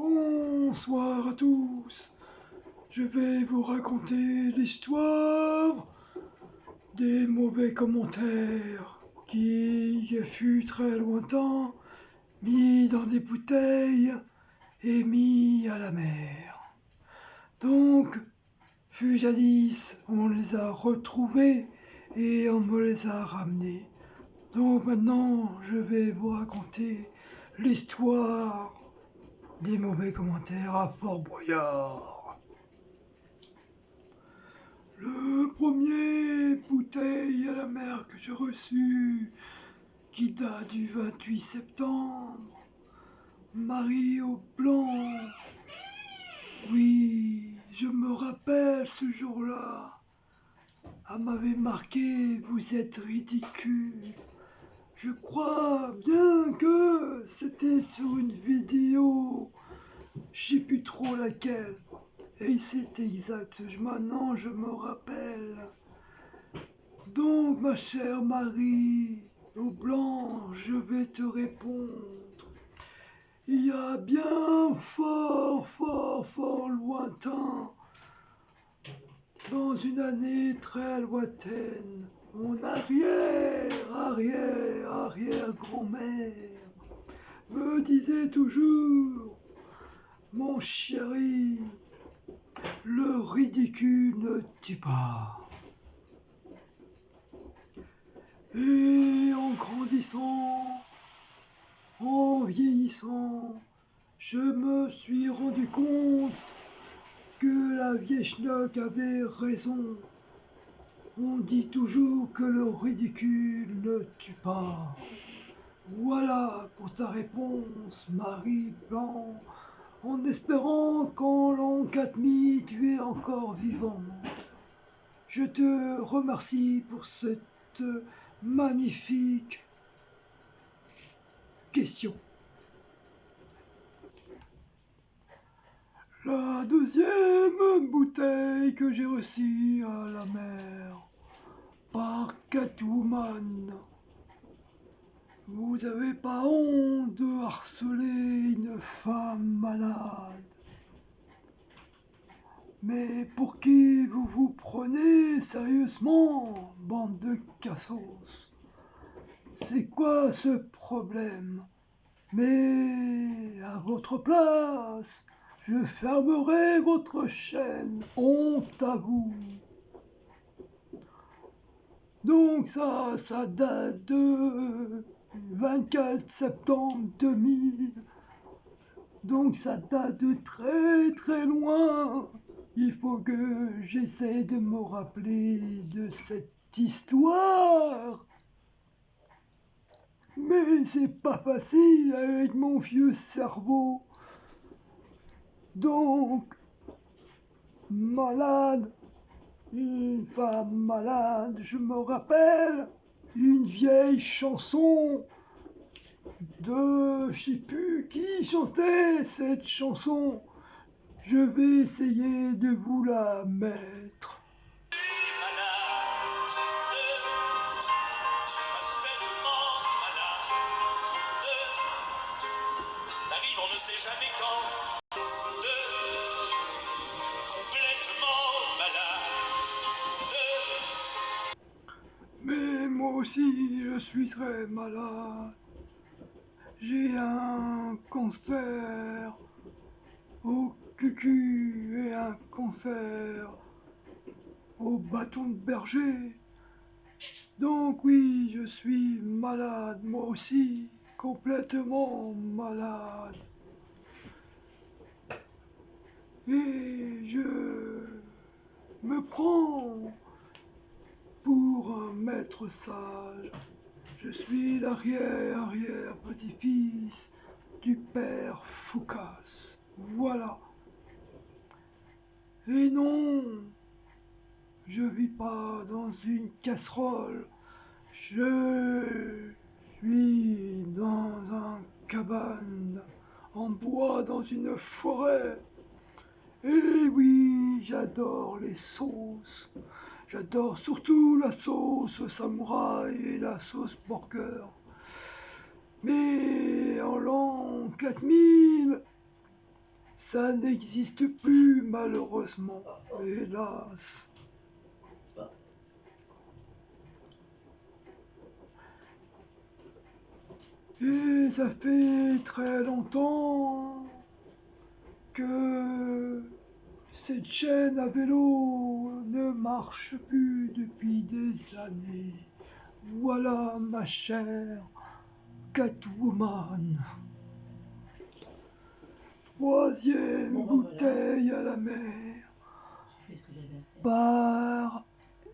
Bonsoir à tous. Je vais vous raconter l'histoire des mauvais commentaires qui fut très lointain, mis dans des bouteilles et mis à la mer. Donc, fut jadis, on les a retrouvés et on me les a ramenés. Donc maintenant, je vais vous raconter l'histoire des mauvais commentaires à Fort Boyard. Le premier bouteille à la mer que j'ai reçu, qui date du 28 septembre, Marie au blanc. Oui, je me rappelle ce jour-là. Elle m'avait marqué, vous êtes ridicule. Je crois bien que c'était sur une vidéo, je sais plus trop laquelle. Et c'est exact, maintenant je me rappelle. Donc ma chère Marie, au blanc, je vais te répondre. Il y a bien fort lointain, dans une année très lointaine, mon arrière-grand-mère me disait toujours, mon chéri, le ridicule ne tue pas. Et en grandissant, en vieillissant, je me suis rendu compte que la vieille schnock avait raison. On dit toujours que le ridicule ne tue pas. Voilà pour ta réponse, Marie Blanc, en espérant qu'en l'an 4000 tu es encore vivant. Je te remercie pour cette magnifique question. La deuxième bouteille que j'ai reçue à la mer par Catwoman. Vous avez pas honte de harceler une femme malade? Mais pour qui vous vous prenez sérieusement, bande de cassos? C'est quoi ce problème? Mais à votre place, je fermerai votre chaîne, honte à vous. Donc ça date de 24 septembre 2000. Donc ça date de très loin. Il faut que j'essaie de me rappeler de cette histoire. Mais c'est pas facile avec mon vieux cerveau. Donc, malade, une femme malade, je me rappelle une vieille chanson de, je sais plus qui chantait cette chanson. Je vais essayer de vous la mettre. On ne sait jamais quand, complètement malade. Mais moi aussi, je suis très malade. J'ai un cancer au cucu et un cancer au bâton de berger. Donc oui, je suis malade, moi aussi, complètement malade. Et je me prends pour un maître sage. Je suis l'arrière-petit-fils du père Foucasse. Voilà. Et non, je vis pas dans une casserole. Je suis dans un cabane en bois dans une forêt. Et oui, j'adore les sauces. J'adore surtout la sauce samouraï et la sauce burger. Mais en l'an 4000, ça n'existe plus malheureusement, hélas. Et ça fait très longtemps que cette chaîne à vélo ne marche plus depuis des années. Voilà ma chère Catwoman. Troisième bouteille à la mer. Par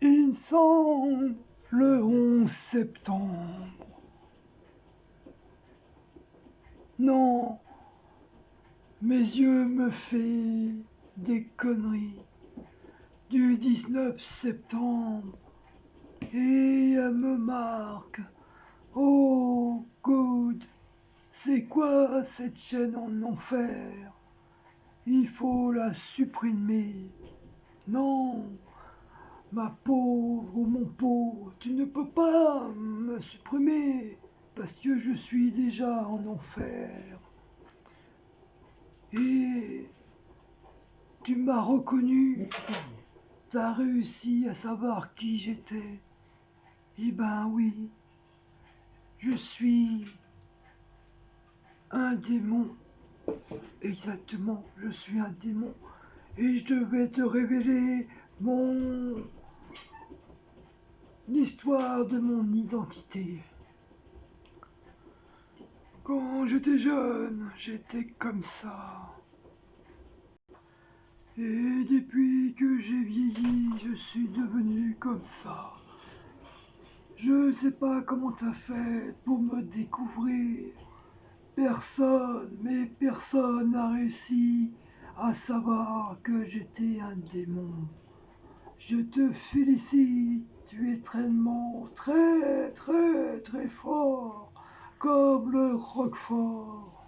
Insande le 11 septembre. Non, mes yeux me fait des conneries du 19 septembre et elle me marque. Oh, good, c'est quoi cette chaîne en enfer? Il faut la supprimer. Non, ma pauvre ou mon pauvre, tu ne peux pas me supprimer parce que je suis déjà en enfer. Et tu m'as reconnu, t'as réussi à savoir qui j'étais. Eh ben oui, je suis un démon. Exactement, je suis un démon. Et je vais te révéler mon l'histoire de mon identité. Quand j'étais jeune, j'étais comme ça. Et depuis que j'ai vieilli, je suis devenu comme ça. Je sais pas comment t'as fait pour me découvrir. Personne n'a réussi à savoir que j'étais un démon. Je te félicite, tu es très très fort, comme le Roquefort.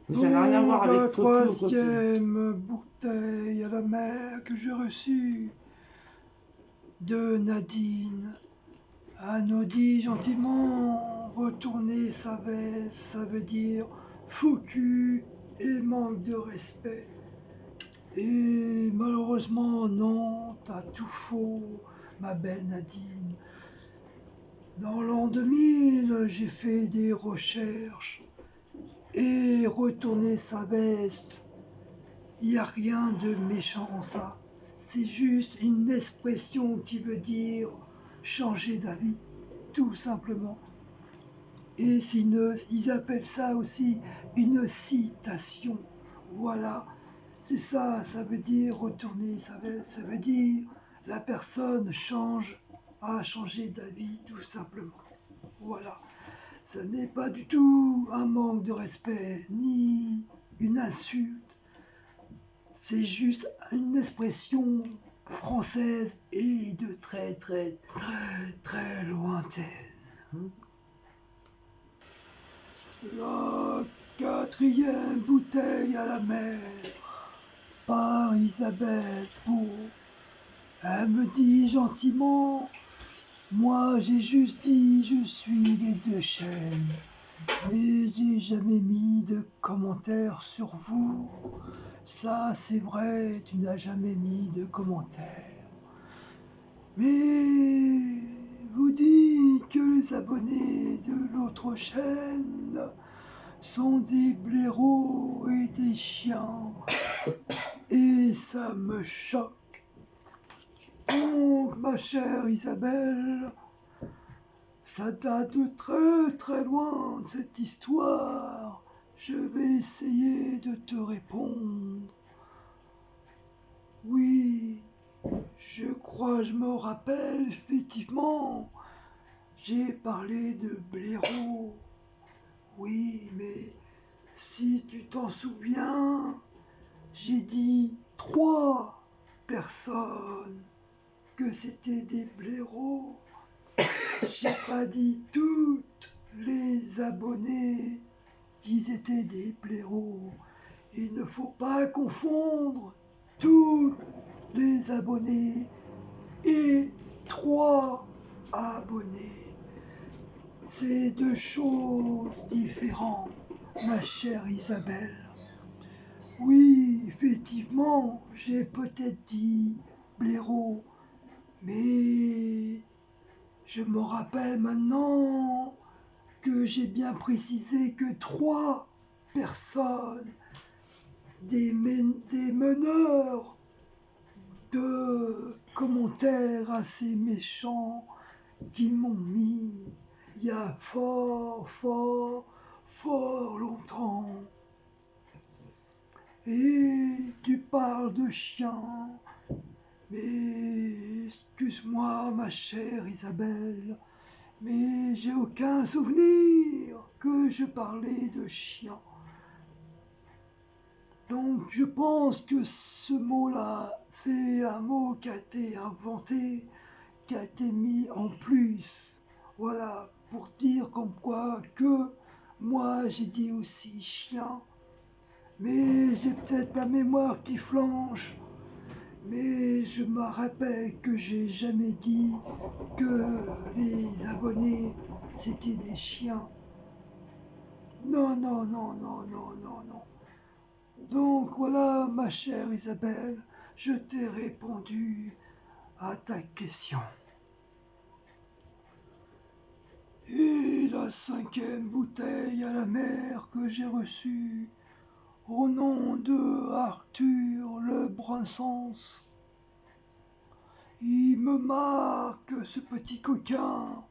Mais ça n'a rien à voir Pour la avec photo, copine. troisième bouteille à la mer que j'ai reçue de Nadine. Elle nous dit gentiment retourner sa veste, ça veut dire faux cul et manque de respect. Et malheureusement, non, t'as tout faux, ma belle Nadine. Dans l'an 2000, j'ai fait des recherches et retourner sa veste, il n'y a rien de méchant en ça. C'est juste une expression qui veut dire changer d'avis, tout simplement. Et ils appellent ça aussi une citation. Voilà, c'est ça, ça veut dire retourner, ça veut dire la personne a changé d'avis, tout simplement. Voilà, ce n'est pas du tout un manque de respect, ni une insulte. C'est juste une expression française et de très lointaine. La quatrième bouteille à la mer par Isabelle Beau. Elle me dit gentiment, moi j'ai juste dit je suis les deux chaînes. Et j'ai jamais mis de commentaires sur vous. Ça c'est vrai, tu n'as jamais mis de commentaires. Mais vous dites que les abonnés de l'autre chaîne sont des blaireaux et des chiens. Et ça me choque. Donc, ma chère Isabelle, ça date de très loin, cette histoire. Je vais essayer de te répondre. Oui, je crois, je me rappelle, effectivement, j'ai parlé de blaireaux. Oui, mais si tu t'en souviens, j'ai dit 3 personnes que c'était des blaireaux. J'ai pas dit toutes les abonnés qu'ils étaient des blaireaux. Il ne faut pas confondre tous les abonnés et 3 abonnés. C'est deux choses différentes. ma chère Isabelle. Oui, effectivement, j'ai peut-être dit blaireau, mais je me rappelle maintenant que j'ai bien précisé que 3 personnes, des meneurs de commentaires assez méchants qui m'ont mis il y a fort, fort, fort longtemps. Et tu parles de chien, mais excuse-moi ma chère Isabelle, mais j'ai aucun souvenir que je parlais de chien. Donc je pense que ce mot-là, c'est un mot qui a été inventé, qui a été mis en plus. Voilà, pour dire comme quoi que moi j'ai dit aussi chien. Mais j'ai peut-être la mémoire qui flanche. Mais je me rappelle que j'ai jamais dit que les abonnés c'était des chiens. Non, non, non, non, non, non, non. Donc voilà, ma chère Isabelle, je t'ai répondu à ta question. Et la 5e bouteille à la mer que j'ai reçue au nom de Arthur le Bransens. Il me marque ce petit coquin.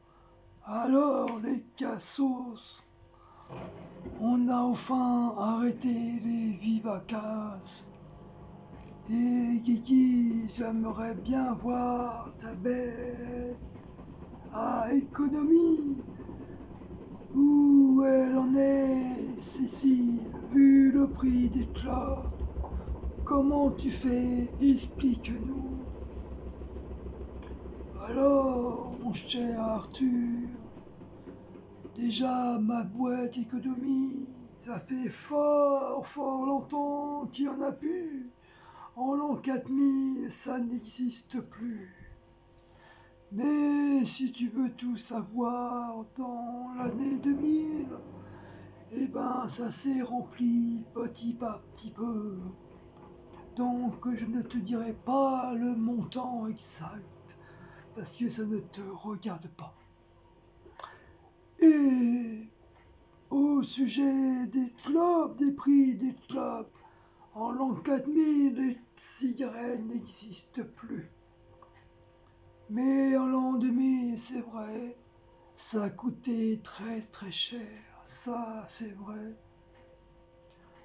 Alors les cassos, on a enfin arrêté les vivacas. Et Guigui, j'aimerais bien voir ta bête à économie. Où elle en est, Cécile, vu le prix des clopes? Comment tu fais? Explique-nous. Alors, mon cher Arthur, déjà ma boîte économie, ça fait fort, fort longtemps qu'il n'y en a plus. En l'an 4000, ça n'existe plus. Mais si tu veux tout savoir, dans l'année 2000, eh ben ça s'est rempli petit à petit peu. Donc je ne te dirai pas le montant exact, parce que ça ne te regarde pas. Et au sujet des clopes, des prix des clopes, en l'an 4000, les cigarettes n'existent plus. Mais en l'an 2000, c'est vrai, ça a coûté très très cher, ça c'est vrai.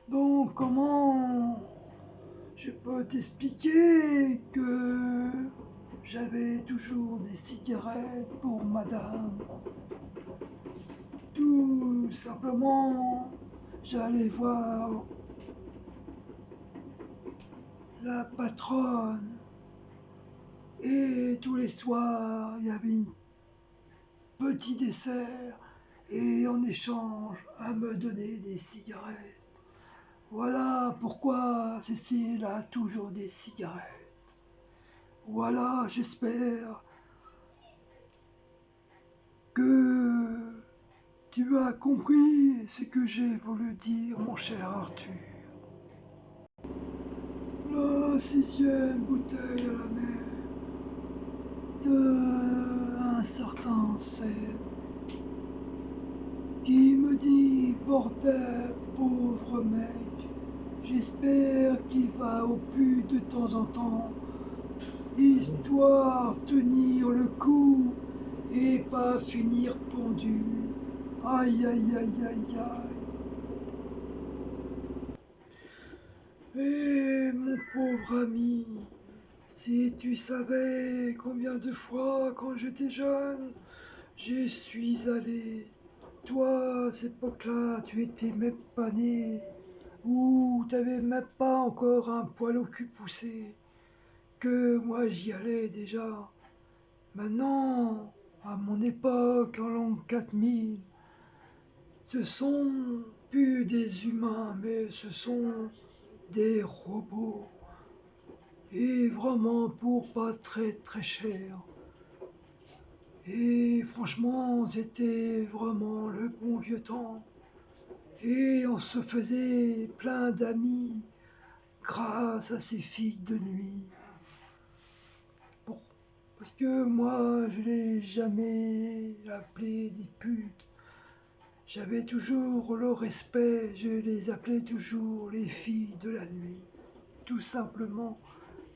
Donc comment je peux t'expliquer que j'avais toujours des cigarettes pour madame? Tout simplement, j'allais voir la patronne et tous les soirs, il y avait un petit dessert et en échange, elle me donnait des cigarettes. Voilà pourquoi Cécile a toujours des cigarettes. Voilà, j'espère que tu as compris ce que j'ai voulu dire, mon cher Arthur. La 6e bouteille à la mer de un certain C qui me dit bordel, pauvre mec, j'espère qu'il va au pute de temps en temps, histoire tenir le coup et pas finir pendu. Aïe aïe aïe aïe aïe. Eh mon pauvre ami, si tu savais combien de fois quand j'étais jeune, je suis allé. Toi, à cette époque-là, tu étais même pas né, ou t'avais même pas encore un poil au cul poussé, que moi j'y allais déjà. Maintenant, à mon époque, en l'an 4000, ce sont plus des humains, mais ce sont des robots. Et vraiment pour pas très très cher. Et franchement, c'était vraiment le bon vieux temps. et on se faisait plein d'amis grâce à ces filles de nuit. Bon, parce que moi, je les jamais appelées des putes. J'avais toujours le respect, je les appelais toujours les filles de la nuit. Tout simplement,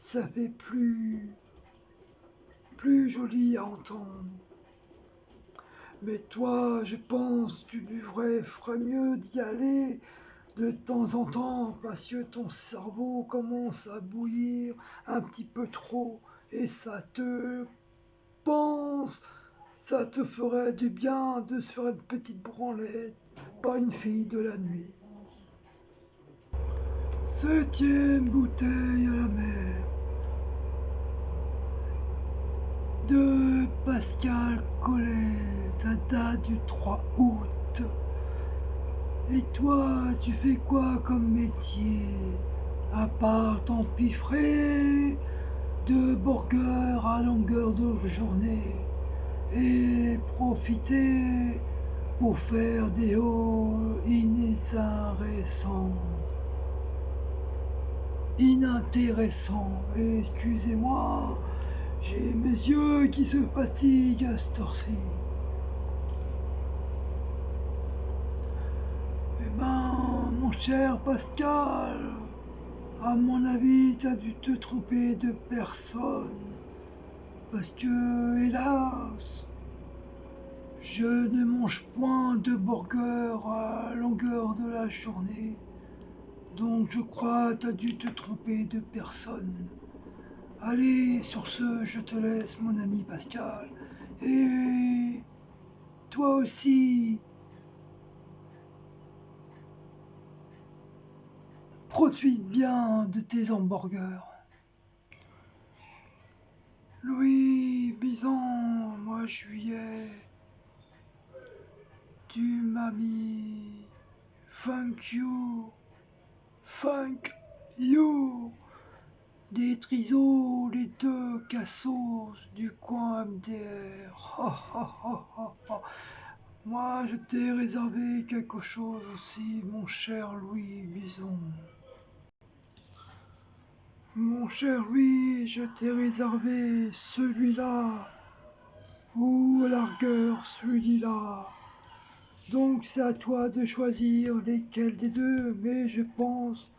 ça fait plus joli à entendre. Mais toi, je pense que tu ferais mieux d'y aller de temps en temps parce que ton cerveau commence à bouillir un petit peu trop et ça te ferait du bien de se faire une petite branlette, pas une fille de la nuit. 7e bouteille à la mer de Pascal Collet, ça date du 3 août. Et toi, tu fais quoi comme métier? À part t'empiffrer de burgers à longueur de journée et profiter pour faire des hauts inintéressants. Excusez-moi, j'ai mes yeux qui se fatiguent à cette heure-ci. Eh ben, mon cher Pascal, à mon avis, t'as dû te tromper de personne. Parce que, hélas, je ne mange point de burger à longueur de la journée. Donc je crois que t'as dû te tromper de personne. Allez, sur ce, je te laisse, mon ami Pascal. Et toi aussi, profite bien de tes hamburgers. Louis Bison, mois juillet, tu m'as mis funk you, des trisos, les deux cassos du coin MDR. Ha, ha, ha, ha, ha. Moi, je t'ai réservé quelque chose aussi, mon cher Louis Bison. Mon cher Louis, je t'ai réservé celui-là, ou à largueur celui-là. Donc c'est à toi de choisir lesquels des deux, mais je pense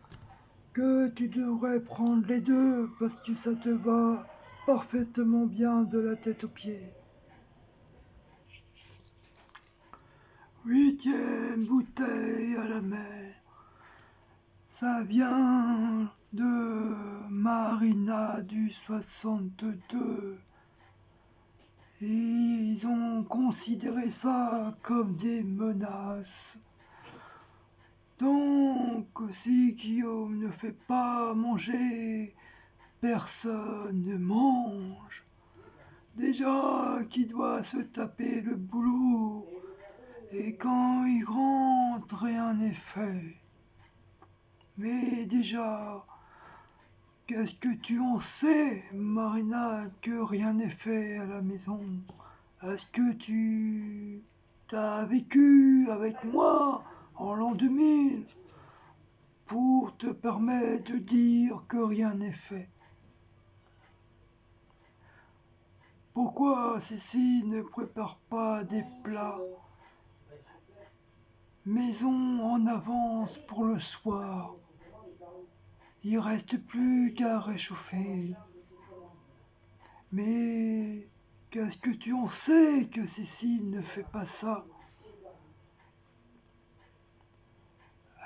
que tu devrais prendre les deux parce que ça te va parfaitement bien de la tête aux pieds. 8e bouteille à la mer. Ça vient de Marina du 62. Et ils ont considéré ça comme des menaces. Donc, si Guillaume ne fait pas manger, personne ne mange. Déjà qu'il doit se taper le boulot, et quand il rentre, rien n'est fait. Mais déjà, qu'est-ce que tu en sais, Marina, que rien n'est fait à la maison? Est-ce que tu t'as vécu avec moi en l'an 2000 pour te permettre de dire que rien n'est fait? Pourquoi Cécile ne prépare pas des plats maison en avance pour le soir? Il reste plus qu'à réchauffer. Mais qu'est-ce que tu en sais que Cécile ne fait pas ça?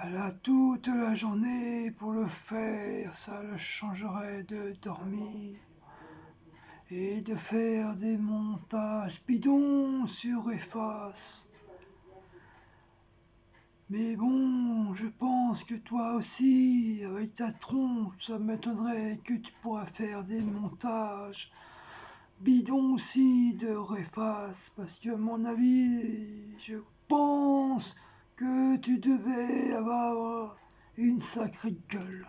Elle a toute la journée pour le faire, ça le changerait de dormir et de faire des montages bidons sur efface. Mais bon, je pense que toi aussi, avec ta tronche, ça m'étonnerait que tu pourras faire des montages bidons aussi de Réface, parce que à mon avis, je pense que tu devais avoir une sacrée gueule.